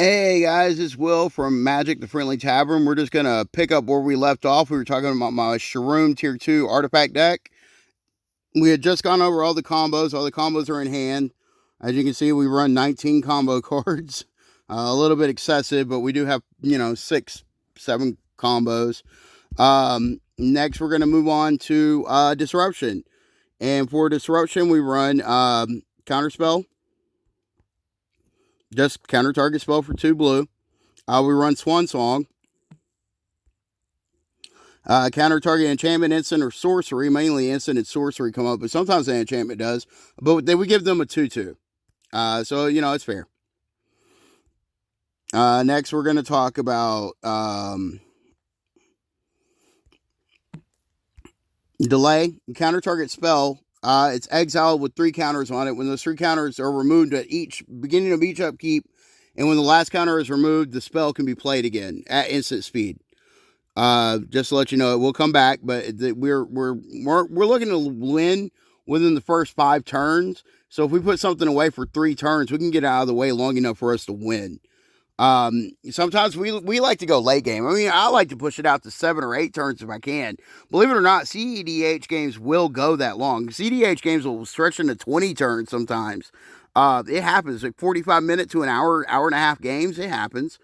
Hey guys, it's Will from Magic the Friendly Tavern. We're just gonna pick up where we left off. We were talking about my Sharuum Tier 2 artifact deck. We had just gone over all the combos. All the combos are in hand. As you can see, we run 19 combo cards. A little bit excessive, but we do have, 6, 7 combos. Next, we're gonna move on to Disruption. And for Disruption, we run Counterspell. Just counter target spell for 2 blue. We run Swan Song. Counter target enchantment, instant, or sorcery. Mainly instant and sorcery come up, but sometimes the enchantment does. But then we give them a 2/2. So, it's fair. Next, we're going to talk about delay. Counter target spell. It's exiled with 3 counters on it. When those 3 counters are removed at each beginning of each upkeep, and when the last counter is removed, the spell can be played again at instant speed. Just to let you know, it will come back, but we're looking to win within the first 5 turns. So if we put something away for 3 turns, we can get out of the way long enough for us to win. Sometimes we like to go late game. I mean, I like to push it out to 7 or 8 turns if I can. Believe it or not, CEDH games will go that long. CEDH games will stretch into 20 turns sometimes. It happens, like 45 minute to an hour and a half games. It happens.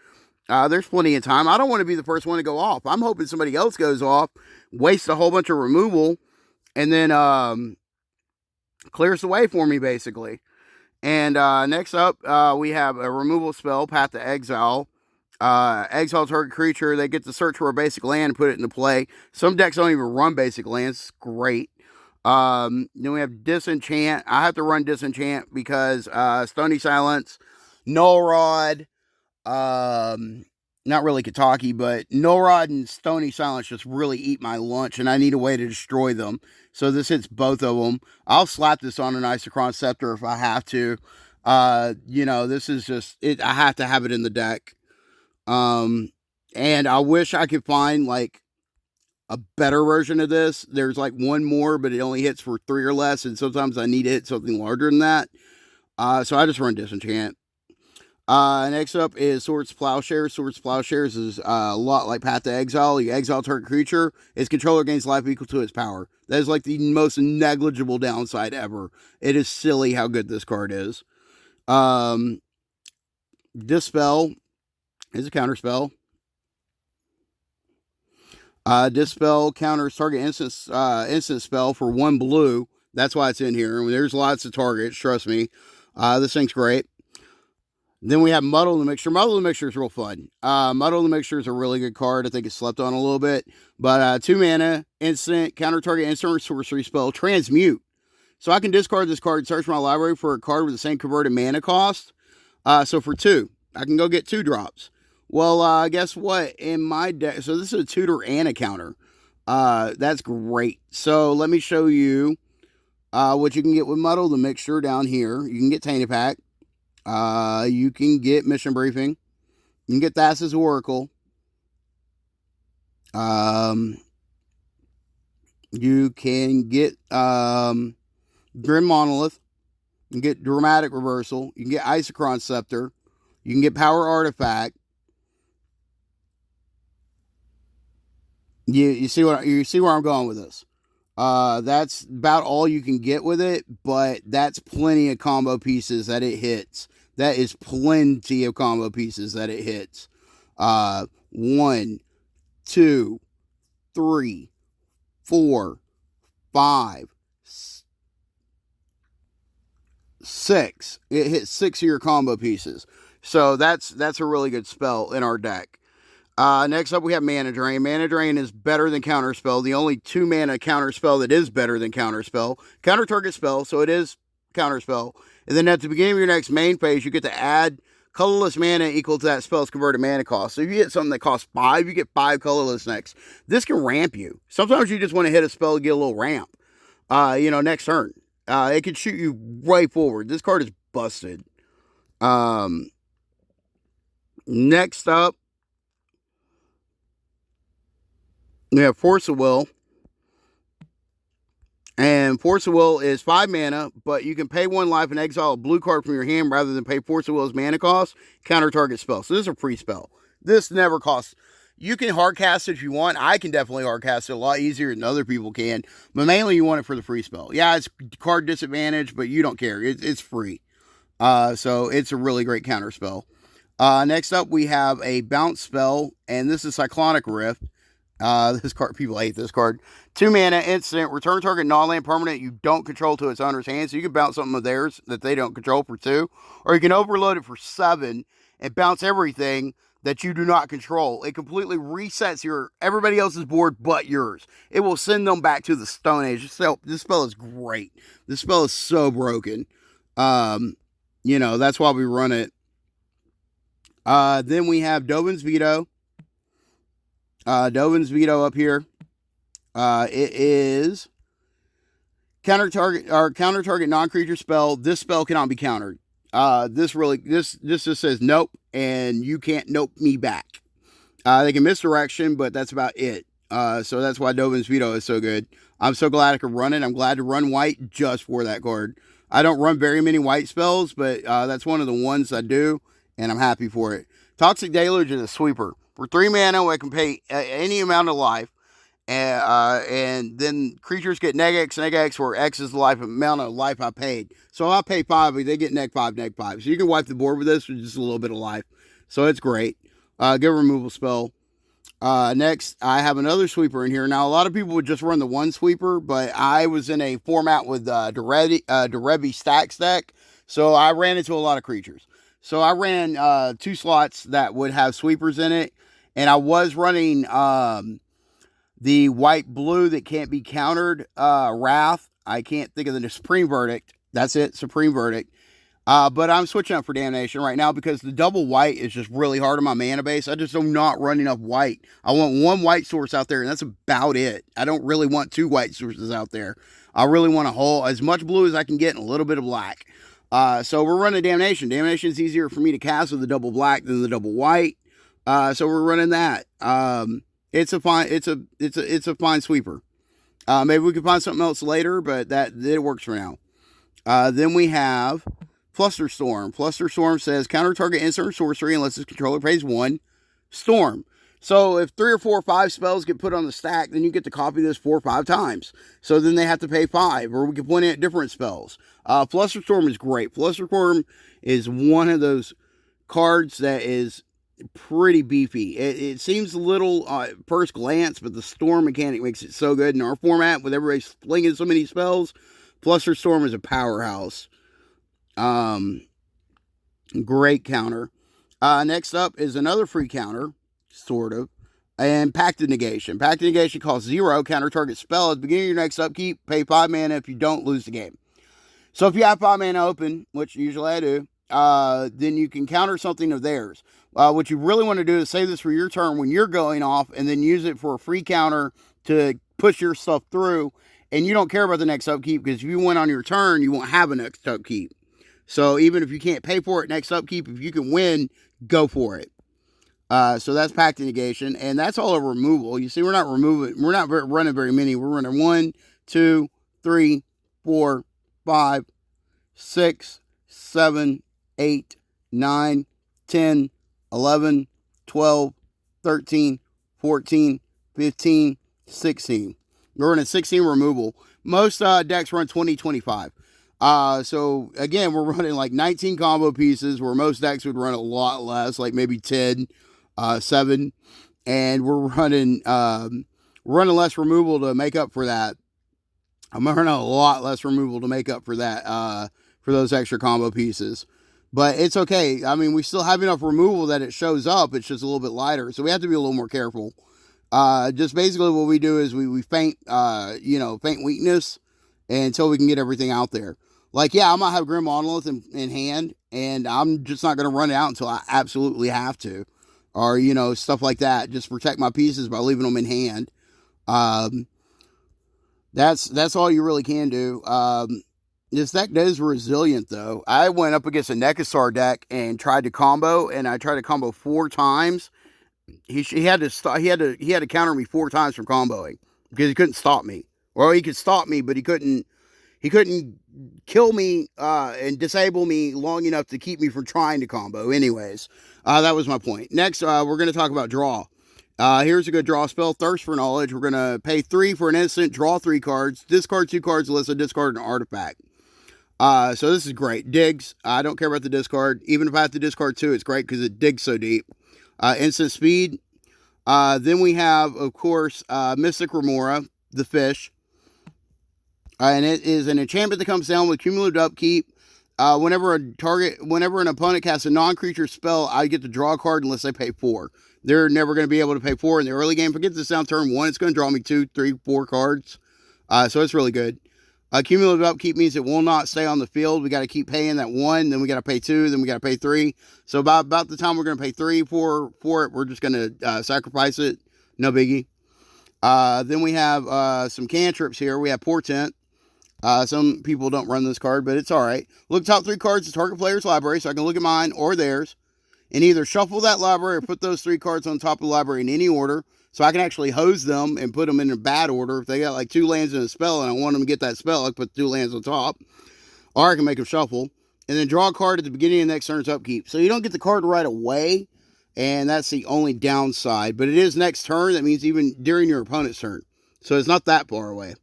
There's plenty of time. I don't want to be the first one to go off. I'm hoping somebody else goes off, wastes a whole bunch of removal, and then clears the way for me, basically. And next up, we have a removal spell, Path to Exile. Exile target creature, they get to search for a basic land and put it into play. Some decks don't even run basic lands. Great. Then we have Disenchant. I have to run Disenchant because Stony Silence, Null Rod, not really Kataki, but Null Rod and Stony Silence just really eat my lunch, and I need a way to destroy them. So this hits both of them. I'll slap this on an Isochron Scepter if I have to. This is just it. I have to have it in the deck. And I wish I could find like a better version of this. There's like one more, but it only hits for 3 or less, and sometimes I need to hit something larger than that. So I just run Disenchant. Next up is Swords Plowshare. Swords Plowshares is a lot like Path to Exile. You exile target creature, its controller gains life equal to its power. That is like the most negligible downside ever. It is silly how good this card is. Dispel is a counter spell. Dispel counters target instant spell for 1 blue. That's why it's in here. I mean, there's lots of targets, trust me. This thing's great. Then we have Muddle the Mixture. Muddle the Mixture is real fun. Muddle the Mixture is a really good card. I think it's slept on a little bit. But 2 mana, instant, counter target instant sorcery spell, transmute. So I can discard this card and search my library for a card with the same converted mana cost. So for 2, I can go get 2 drops. Well, guess what? In my deck, so this is a tutor and a counter. That's great. So let me show you what you can get with Muddle the Mixture down here. You can get Tainted Pack. You can get Mission Briefing. You can get Thassa's Oracle. You can get Grim Monolith. You can get Dramatic Reversal. You can get Isochron Scepter. You can get Power Artifact. You see where I'm going with this. That's about all you can get with it, but that's plenty of combo pieces that it hits. That is plenty of combo pieces that it hits. 1, 2, 3, 4, 5, 6. It hits 6 of your combo pieces. So that's a really good spell in our deck. Next up, we have Mana Drain. Mana Drain is better than Counterspell. The only 2 mana counterspell that is better than Counterspell. Counter target spell, so it is Counterspell. And then at the beginning of your next main phase, you get to add colorless mana equal to that spell's converted mana cost. So if you get something that costs 5, you get 5 colorless next. This can ramp you. Sometimes you just want to hit a spell to get a little ramp. Next turn. It can shoot you way forward. This card is busted. Next up, we have Force of Will. And Force of Will is 5 mana, but you can pay 1 life and exile a blue card from your hand rather than pay Force of Will's mana cost, counter target spell. So this is a free spell. This never costs. You can hard cast it if you want. I can definitely hard cast it a lot easier than other people can, but mainly you want it for the free spell. Yeah, it's card disadvantage, but you don't care. It's free. So it's a really great counter spell. Next up, we have a bounce spell, and this is Cyclonic Rift. This card, people hate this card. 2 mana, instant, return target non-land permanent you don't control to its owner's hand. So you can bounce something of theirs that they don't control for 2. Or you can overload it for 7 and bounce everything that you do not control. It completely resets everybody else's board but yours. It will send them back to the Stone Age. This spell is great. This spell is so broken. That's why we run it. Then we have Dovin's Veto. Dovin's Veto up here. It is counter target non-creature spell. This spell cannot be countered. This just says nope, and you can't nope me back. They can misdirection, but that's about it. So that's why Dovin's Veto is so good. I'm so glad I could run it. I'm glad to run white just for that card. I don't run very many white spells, but that's one of the ones I do, and I'm happy for it. Toxic Deluge is a sweeper. For 3 mana, I can pay any amount of life, and then creatures get neg-X, where X is the amount of life I paid. So if I pay 5, they get neg-5. So you can wipe the board with this with just a little bit of life. So it's great. Good removal spell. Next, I have another sweeper in here. Now, a lot of people would just run the one sweeper, but I was in a format with Derevi Stacks deck, so I ran into a lot of creatures. So I ran 2 slots that would have sweepers in it, and I was running the white-blue that can't be countered, Wrath. I can't think of the Supreme Verdict. That's it, Supreme Verdict. But I'm switching up for Damnation right now because the double white is just really hard on my mana base. I just do not run enough white. I want 1 white source out there, and that's about it. I don't really want 2 white sources out there. I really want a whole, as much blue as I can get and a little bit of black. So we're running Damnation. Damnation is easier for me to cast with the double black than the double white. So we're running that. It's a fine sweeper. Maybe we can find something else later, but it works for now. Then we have Flusterstorm. Flusterstorm says counter target instant or sorcery unless its controller pays 1 storm. So if 3 or 4 or 5 spells get put on the stack, then you get to copy this 4 or 5 times. So then they have to pay 5, or we can point it at different spells. Flusterstorm is great. Flusterstorm is one of those cards that is pretty beefy. It seems a little first glance, but the storm mechanic makes it so good in our format with everybody flinging so many spells. Flusterstorm is a powerhouse. Great counter. Next up is another free counter, sort of, and Pacted Negation. Pacted Negation costs 0, counter target spell. At the beginning of your next upkeep, pay 5 mana if you don't lose the game. So if you have 5 mana open, which usually I do, then you can counter something of theirs. What you really want to do is save this for your turn when you're going off, and then use it for a free counter to push your stuff through. And you don't care about the next upkeep, because if you win on your turn, you won't have a next upkeep. So even if you can't pay for it next upkeep, if you can win, go for it. So that's Pacted Negation, and that's all a removal. You see, we're not running very many. We're running 1, 2, 3, 4, 5, 6, 7, 8, 9, 10, 11, 12, 13, 14, 15, 16. We're running 16 removal. Most decks run 20, 25. So again, we're running like 19 combo pieces, where most decks would run a lot less, like maybe 10, 7, and we're running less removal to make up for that. I'm running a lot less removal to make up for that, for those extra combo pieces. But it's okay. I mean, we still have enough removal that it shows up. It's just a little bit lighter, so we have to be a little more careful. Just basically what we do is we feint, feint weakness until we can get everything out there. Like, yeah, I might have Grim Monolith in hand, and I'm just not going to run it out until I absolutely have to. Or, stuff like that. Just protect my pieces by leaving them in hand. That's all you really can do. This deck is resilient, though. I went up against a Nekasar deck and tried to combo, and I tried to combo 4 times. He had to counter me 4 times from comboing because he couldn't stop me. Or he could stop me, but he couldn't kill me and disable me long enough to keep me from trying to combo. Anyways, that was my point. Next, we're going to talk about draw. Here's a good draw spell, Thirst for Knowledge. We're going to pay 3 for an instant, draw 3 cards, discard 2 cards unless I discard an artifact. So this is great. Digs. I don't care about the discard. Even if I have to discard 2, it's great because it digs so deep. Instant speed. Then we have, of course, Mystic Remora, the fish. And it is an enchantment that comes down with cumulative upkeep. Whenever an opponent casts a non-creature spell, I get to draw a card unless they pay 4. They're never going to be able to pay 4 in the early game. Forget this down turn 1. It's going to draw me 2, 3, 4 cards. So it's really good. Cumulative upkeep means it will not stay on the field. We got to keep paying that 1, then we got to pay 2, then we got to pay 3. So about the time we're going to pay 3 for it, we're just going to sacrifice it. No biggie. Then we have some cantrips here. We have Portent. Some people don't run this card, but it's all right. Look top 3 cards of target player's library, so I can look at mine or theirs, and either shuffle that library or put those 3 cards on top of the library in any order, so I can actually hose them and put them in a bad order. If they got like 2 lands and a spell, and I want them to get that spell, I can put 2 lands on top, or I can make them shuffle, and then draw a card at the beginning of the next turn's upkeep. So you don't get the card right away, and that's the only downside, but it is next turn. That means even during your opponent's turn, so it's not that far away.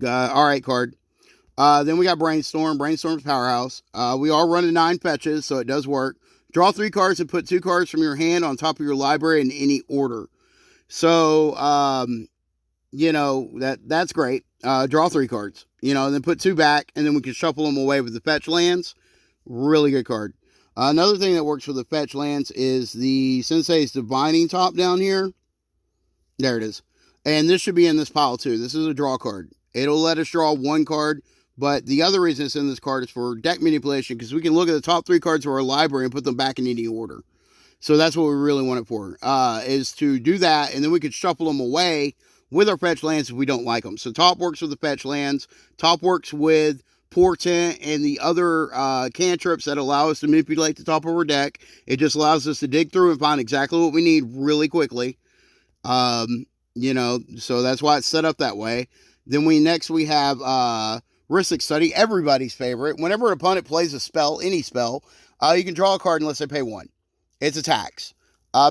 All right, card. Then we got Brainstorm. Brainstorm's powerhouse. We are running 9 fetches, so it does work. Draw 3 cards and put 2 cards from your hand on top of your library in any order. So, that's great. Draw 3 cards, and then put 2 back, and then we can shuffle them away with the fetch lands. Really good card. Another thing that works for the fetch lands is the Sensei's Divining Top down here. There it is. And this should be in this pile too. This is a draw card. It'll let us draw 1 card, but the other reason it's in this card is for deck manipulation, because we can look at the top 3 cards of our library and put them back in any order. So that's what we really want it for, is to do that, and then we could shuffle them away with our fetch lands if we don't like them. So top works with the fetch lands. Top works with Portent and the other cantrips that allow us to manipulate the top of our deck. It just allows us to dig through and find exactly what we need really quickly. So that's why it's set up that way. Then we have Rhystic Study, everybody's favorite. Whenever an opponent plays a spell, any spell, you can draw a card unless they pay 1. It's a tax.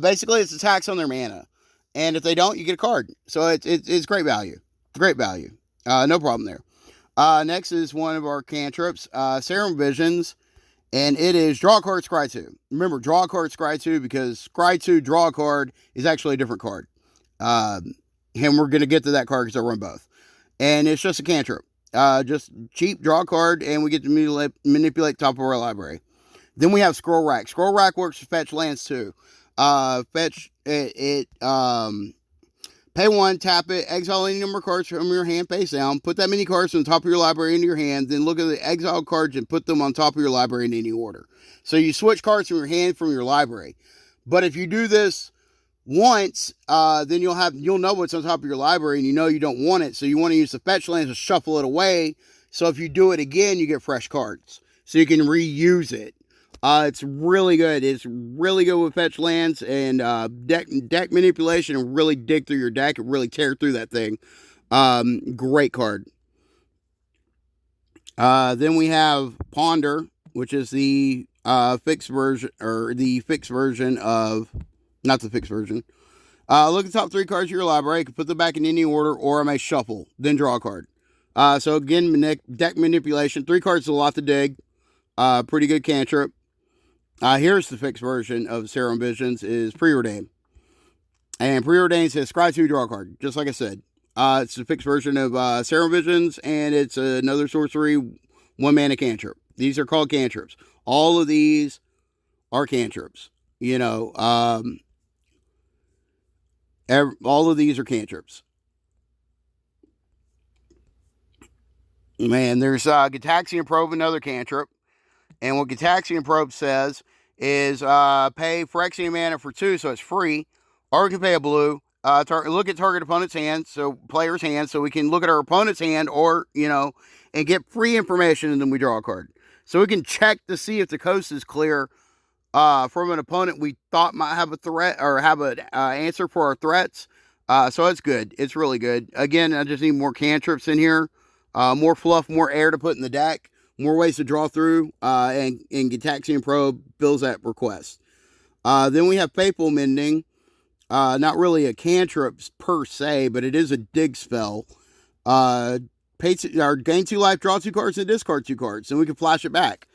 Basically, it's a tax on their mana. And if they don't, you get a card. So it's great value. Great value. No problem there. Next is one of our cantrips, Sharuum Visions. And it is draw a card, scry 2. Remember, draw a card, scry 2, because scry 2, draw a card is actually a different card. And we're going to get to that card because I run both. And it's just a cantrip. Just cheap, draw a card, and we get to manipulate the top of our library. Then we have Scroll Rack. Scroll Rack works for fetch lands too. Pay 1, tap it, exile any number of cards from your hand face down, put that many cards from the top of your library into your hand, then look at the exiled cards and put them on top of your library in any order. So you switch cards from your hand from your library. But if you do this once, then you'll know what's on top of your library, and you don't want it, so you want to use the fetch lands to shuffle it away. So if you do it again, you get fresh cards, so you can reuse it. It's really good. It's really good with fetch lands and deck manipulation, and really dig through your deck and really tear through that thing. Great card. Then we have Ponder, which is the fixed version, or the fixed version of, not the fixed version. Look at the top 3 cards of your library. You can put them back in any order, or I may shuffle, then draw a card. So again, deck manipulation. 3 cards is a lot to dig. Pretty good cantrip. Here's the fixed version of Sharuum Visions, is Preordain. And Preordain says scry 2, draw a card, just like I said. It's the fixed version of Sharuum Visions, and it's another sorcery, 1 mana cantrip. These are called cantrips. All of these are cantrips. All of these are cantrips. Man, there's Gitaxian Probe, another cantrip. And what Gitaxian Probe says is pay Phyrexian mana for 2, so it's free. Or we can pay a blue. Look at target opponent's hand, so player's hand, so we can look at our opponent's hand, or, and get free information, and then we draw a card. So we can check to see if the coast is clear from an opponent we thought might have a threat, or have an answer for our threats. So it's good. It's really good. Again, I just need more cantrips in here, more fluff, more air to put in the deck, more ways to draw through, and Gitaxian Probe fills that request. Then we have Papal Mending. Not really a cantrip per se, but it is a dig spell. Gain 2 life, draw 2 cards, and discard 2 cards, and we can flash it back.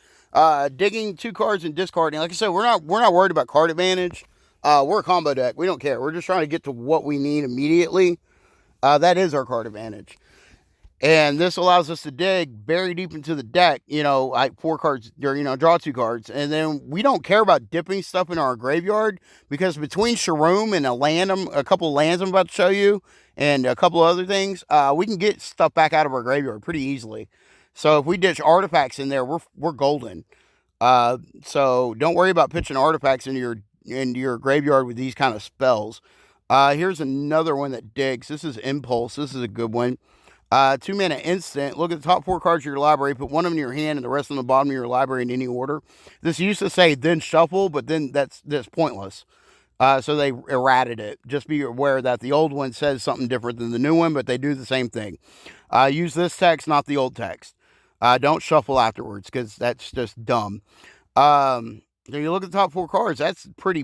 Digging 2 cards and discarding. Like I said, we're not worried about card advantage. We're a combo deck. We don't care. We're just trying to get to what we need immediately. That is our card advantage. And this allows us to dig very deep into the deck, like 4 cards, or, draw 2 cards. And then we don't care about dipping stuff in our graveyard because between Sharuum and a couple lands I'm about to show you and a couple other things, we can get stuff back out of our graveyard pretty easily. So if we ditch artifacts in there, we're golden. So don't worry about pitching artifacts into your graveyard with these kind of spells. Here's another one that digs. This is Impulse. This is a good one. 2 mana instant. Look at the top 4 cards of your library. Put one of them in your hand and the rest on the bottom of your library in any order. This used to say then shuffle, but then that's pointless. So they errated it. Just be aware that the old one says something different than the new one, but they do the same thing. Use this text, not the old text. Don't shuffle afterwards because that's just dumb. So you look at the top 4 cards. That's pretty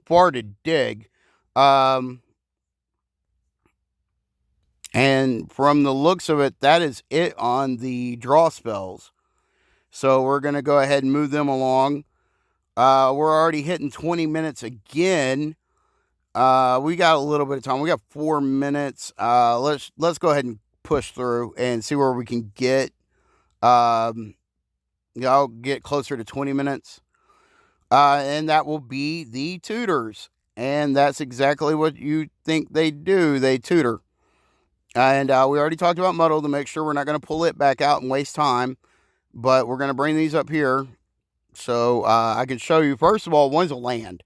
far to dig. And from the looks of it, that is it on the draw spells. So we're going to go ahead and move them along. We're already hitting 20 minutes again. We got a little bit of time. We got 4 minutes. Let's go ahead and push through and see where we can get. I'll get closer to 20 minutes. And that will be the tutors. And that's exactly what you think they do. They tutor. And we already talked about Muddle to make sure we're not going to pull it back out and waste time. But we're going to bring these up here. So I can show you. First of all, one's a land.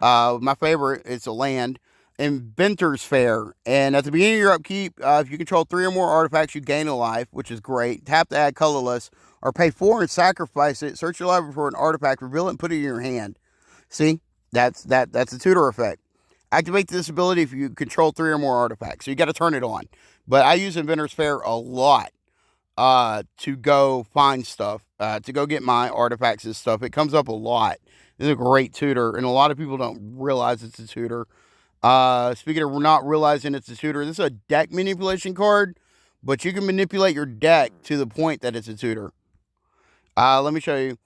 My favorite, it's a land. Inventor's Fair. And at the beginning of your upkeep, if you control 3 or more artifacts, you gain a life, which is great. Tap to add colorless. Or pay 4 and sacrifice it. Search your library for an artifact, reveal it, and put it in your hand. See? That's a tutor effect. Activate this ability if you control 3 or more artifacts. So you got to turn it on. But I use Inventor's Fair a lot to go find stuff, to go get my artifacts and stuff. It comes up a lot. It's a great tutor, and a lot of people don't realize it's a tutor. Speaking of not realizing it's a tutor, this is a deck manipulation card, but you can manipulate your deck to the point that it's a tutor. Let me show you.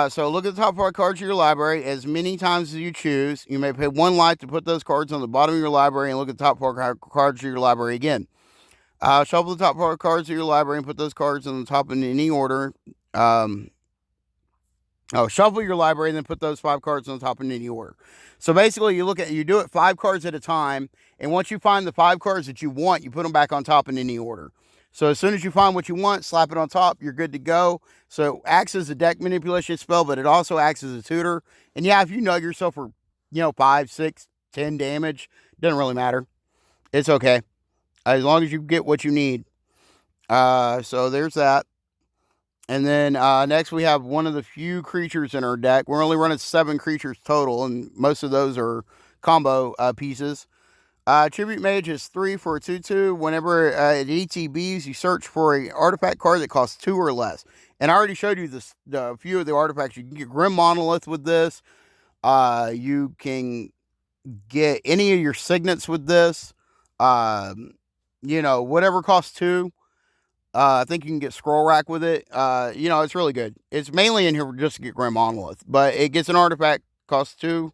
So look at the top 5 cards of your library as many times as you choose. You may pay 1 life to put those cards on the bottom of your library and look at the top 4 cards of your library again. Shuffle the top 4 cards of your library and put those cards on the top in any order. Shuffle your library and then put those 5 cards on the top in any order. So basically, you do it 5 cards at a time, and once you find the 5 cards that you want, you put them back on top in any order. So as soon as you find what you want, slap it on top, you're good to go. So it acts as a deck manipulation spell, but it also acts as a tutor. And yeah, if you nug yourself for, 5, 6, 10 damage, doesn't really matter. It's okay. As long as you get what you need. So there's that. And then next we have one of the few creatures in our deck. We're only running 7 creatures total, and most of those are combo pieces. Tribute Mage is 3 for a 2/2. Whenever it ETBs, you search for an artifact card that costs 2 or less. And I already showed you the few of the artifacts. You can get Grim Monolith with this. You can get any of your signets with this. Whatever costs 2. I think you can get Scroll Rack with it. It's really good. It's mainly in here just to get Grim Monolith. But it gets an artifact, costs 2.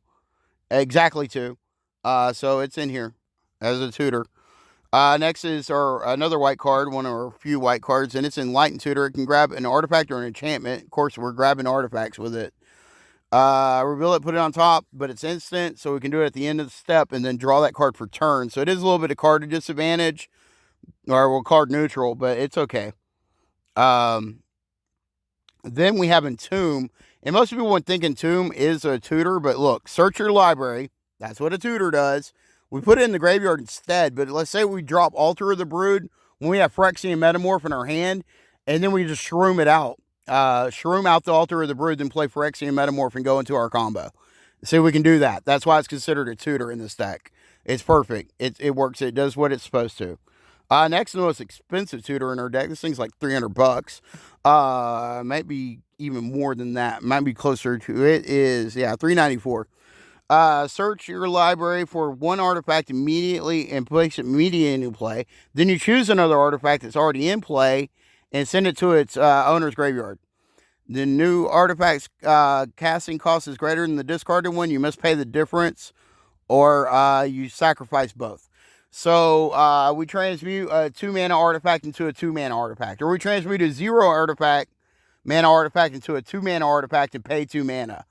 Exactly 2. So it's in here as a tutor. Next is another white card, one of our few white cards, and it's Enlightened Tutor. It can grab an artifact or an enchantment. Of course, we're grabbing artifacts with it. Reveal it, put it on top, but it's instant, so we can do it at the end of the step and then draw that card for turn. So it is a little bit of card disadvantage, or card neutral, but it's okay. Then we have Entomb, and most people would think Entomb is a tutor, but look, search your library. That's what a tutor does. We put it in the graveyard instead, but let's say we drop Altar of the Brood when we have Phyrexian Metamorph in our hand, and then we just shroom it out. Shroom out the Altar of the Brood, then play Phyrexian Metamorph and go into our combo. See, we can do that. That's why it's considered a tutor in this deck. It's perfect. It works. It does what it's supposed to. Next, the most expensive tutor in our deck. This thing's like $300. Might be even more than that. Might be closer to it. Is $394. Search your library for one artifact immediately and place it immediately into play. Then you choose another artifact that's already in play and send it to its owner's graveyard. The new artifact's casting cost is greater than the discarded one. You must pay the difference, or you sacrifice both. So we transmute a 2-mana artifact into a 2-mana artifact, or we transmute a 0 mana artifact into a 2-mana artifact and pay 2 mana.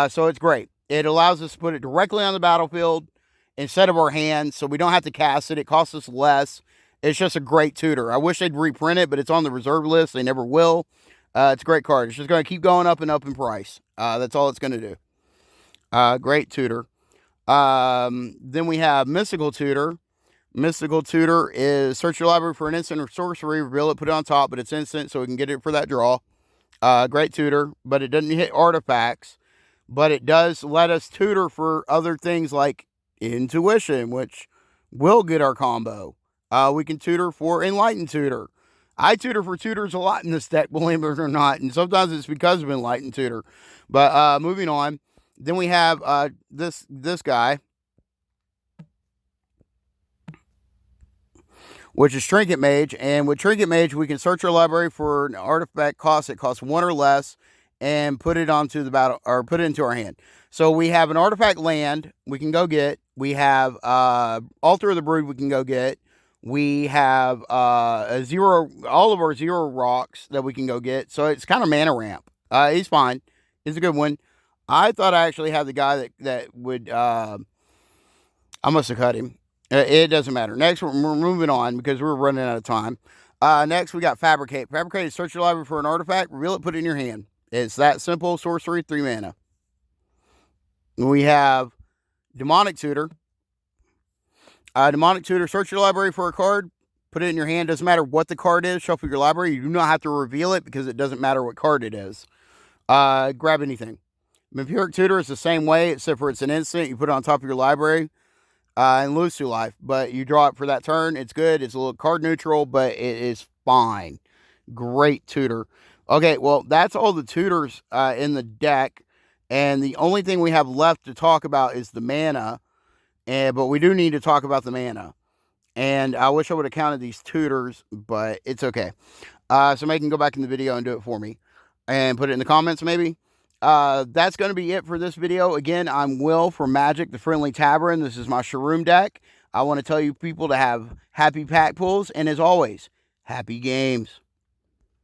So it's great. It allows us to put it directly on the battlefield instead of our hand, so we don't have to cast it. It costs us less. It's just a great tutor. I wish they'd reprint it, but it's on the reserve list. They never will. It's a great card. It's just going to keep going up and up in price. That's all it's going to do. Great tutor. Then we have Mystical Tutor. Mystical Tutor is search your library for an instant or sorcery, reveal it, put it on top, but it's instant, so we can get it for that draw. Great tutor, but it doesn't hit artifacts. But it does let us tutor for other things like Intuition, which will get our combo. We can tutor for Enlightened Tutor. I tutor for tutors a lot in this deck, believe it or not, and sometimes it's because of Enlightened Tutor. But moving on, then we have this guy, which is Trinket Mage. And with Trinket Mage, we can search our library for an artifact cost that costs 1 or less and put it onto the battle, or put it into our hand. So we have an artifact land we can go get. We have Altar of the Brood we can go get. We have all of our 0 rocks that we can go get. So it's kind of mana ramp. He's fine. He's a good one. I thought I actually had the guy that would, I must have cut him. It doesn't matter. Next, we're moving on because we're running out of time. Next, we got Fabricate. Fabricate is search your library for an artifact, reveal it, put it in your hand. It's that simple. Sorcery, 3 mana. We have Demonic Tutor. Demonic Tutor, search your library for a card, put it in your hand. Doesn't matter what the card is. Shuffle your library. You do not have to reveal it because it doesn't matter what card it is. Grab anything. Vampiric Tutor is the same way, except for it's an instant. You put it on top of your library and lose 2 life. But you draw it for that turn. It's good. It's a little card neutral, but it is fine. Great tutor. Okay, well, that's all the tutors in the deck. And the only thing we have left to talk about is the mana. But we do need to talk about the mana. And I wish I would have counted these tutors, but it's okay. Somebody can go back in the video and do it for me. And put it in the comments, maybe. That's going to be it for this video. Again, I'm Will from Magic, the Friendly Tavern. This is my Sharuum deck. I want to tell you people to have happy pack pulls. And as always, happy games.